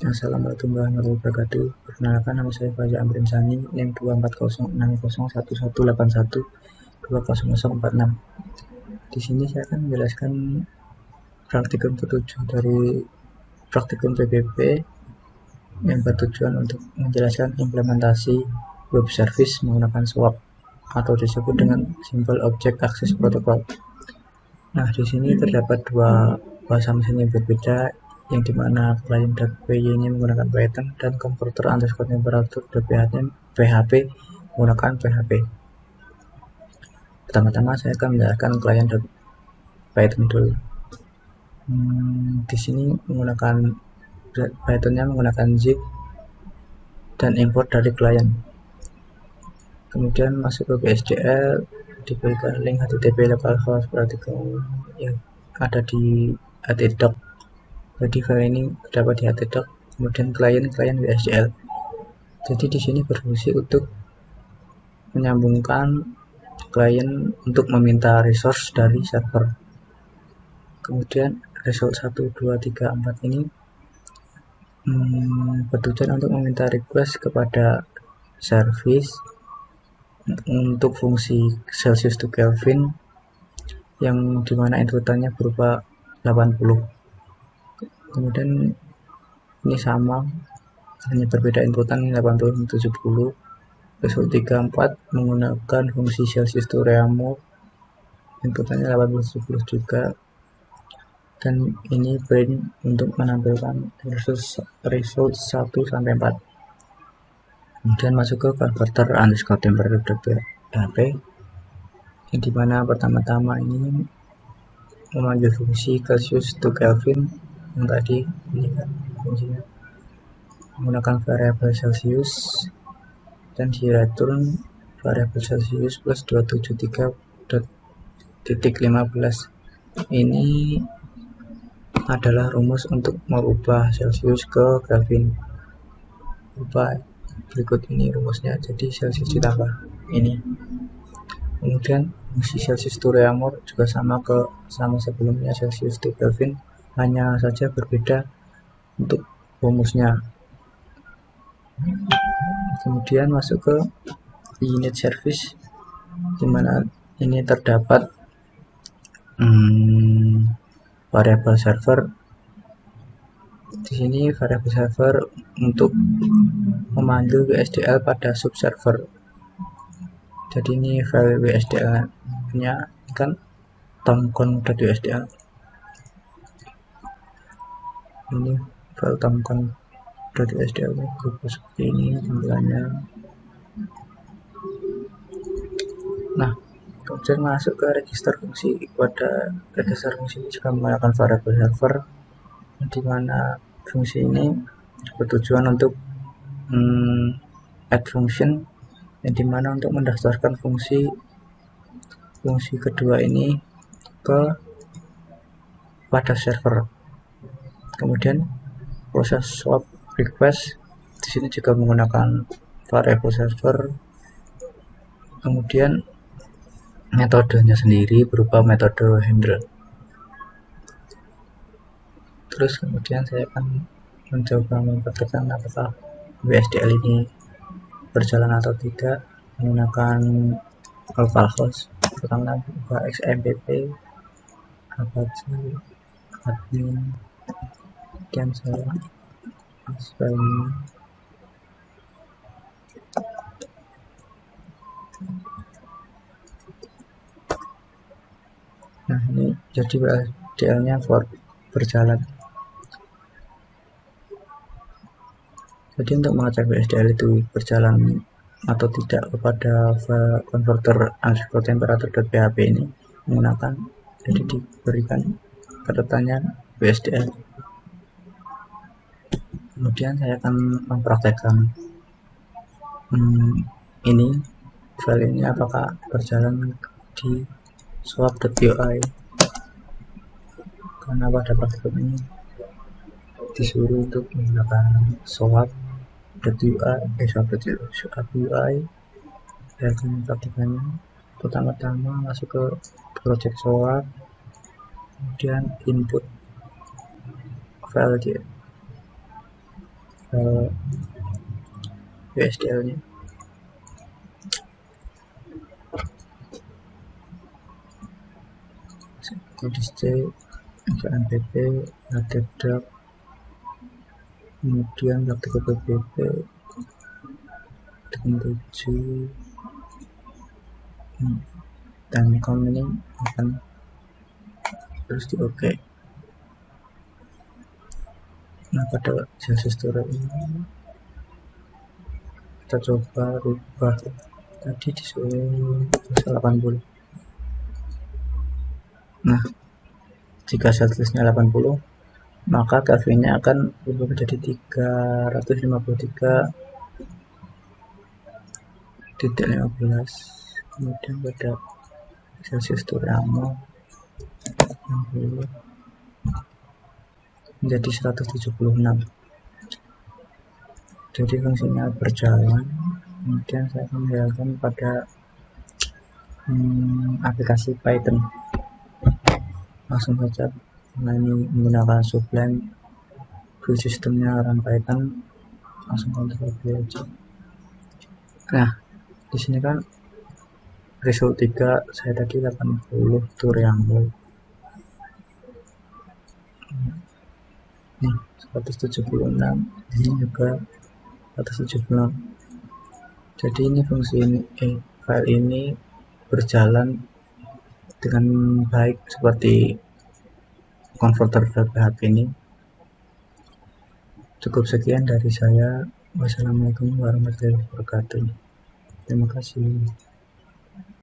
Assalamualaikum warahmatullahi wabarakatuh. Perkenalkan, nama saya Fajar Amrin Sani, NIM 240601181 20081 Di sini saya akan menjelaskan praktikum ketujuh dari praktikum PBB yang bertujuan untuk menjelaskan implementasi web service menggunakan SWAP atau disebut dengan Simple Object Access Protocol. Nah, di sini terdapat dua bahasa mesin yang berbeda, yang dimana client.py ini menggunakan Python dan converter_temperature.php menggunakan PHP. Pertama-tama saya akan menjelaskan client.python dulu. Di sini menggunakan Pythonnya menggunakan zip dan import dari client. Kemudian masuk ke BSDL, diberikan link HTTP localhost protocol yang ada di htdoc. Jadi file ini terdapat di htdoc. Kemudian klien BSDL. Jadi di sini berfungsi untuk menyambungkan klien untuk meminta resource dari server. Kemudian result 1, 2, 3, 4 ini bertujuan untuk meminta request kepada service untuk fungsi Celsius to Kelvin yang dimana inputannya berupa 80. Kemudian ini sama, hanya berbeda inputan 80 dan 70. Result 34 menggunakan fungsi Celsius to Remove, inputannya 80 juga, dan ini print untuk menampilkan result 1 sampai 4. Kemudian masuk ke converter_temperature.php yang dimana pertama-tama ini memanggil fungsi Celsius to Kelvin yang tadi ini kan fungsinya menggunakan variabel Celsius, dan di return variabel Celsius plus 273.15. Ini adalah rumus untuk merubah Celsius ke Kelvin. Berikut ini rumusnya, jadi Celsius ditambah ini. Kemudian fungsi Celsius to Remove juga sama sebelumnya Celsius to Kelvin, hanya saja berbeda untuk rumusnya. Kemudian masuk ke init service, dimana ini terdapat variabel server. Di sini variabel server untuk memanggil WSDL pada subserver. Jadi ini file WSDL nya kan tomcon.wsdl. Ini file tomcon.wsdl berupa seperti ini tampilannya. Nah, kemudian masuk ke register fungsi. Pada register fungsi ini juga menggunakan variabel server, di mana fungsi ini bertujuan untuk add function, yang dimana untuk mendaftarkan fungsi kedua ini pada server. Kemudian proses swap request di sini juga menggunakan variabel server. Kemudian metodenya sendiri berupa metode handle. Terus kemudian saya akan mencoba mempraktikkan apakah WSDL ini berjalan atau tidak menggunakan localhost. Pertama buka XMPP, apache admin, dan saya nah ini jadi WSDL nya berjalan. Jadi untuk mengecek WSDL itu berjalan atau tidak kepada converter_temperature.php ini menggunakan, jadi diberikan catatannya WSDL. Kemudian saya akan mempraktekkan ini file ini apakah berjalan di swap.ui, karena pada praktikum ini disuruh untuk menggunakan swap.ui. Dan praktikannya pertama-tama masuk ke project swap, kemudian input file file WSDL nya. Kodis C, MPP, HTTP, kemudian praktik PPP dengan 7 dan com ini akan terus di OK. Nah, pada sales history ini kita coba rubah, tadi disuruh 80. Nah, jika setlistnya 80, maka Kelvinnya akan berubah menjadi 353.15. Kemudian pada Celsius Turamo 60 menjadi 176. Jadi fungsinya berjalan. Kemudian saya akan menjalankan pada aplikasi Python. Langsung saja, nah ini menggunakan Sublime, full sistemnya run Python, langsung Ctrl V aja. Nah, di sini kan result 3 saya tadi 80 triangle. Nih 176, ini juga 176. Jadi ini fungsi ini, file ini berjalan dengan baik seperti converter PHP ini. Cukup sekian dari saya. Wassalamualaikum warahmatullahi wabarakatuh. Terima kasih.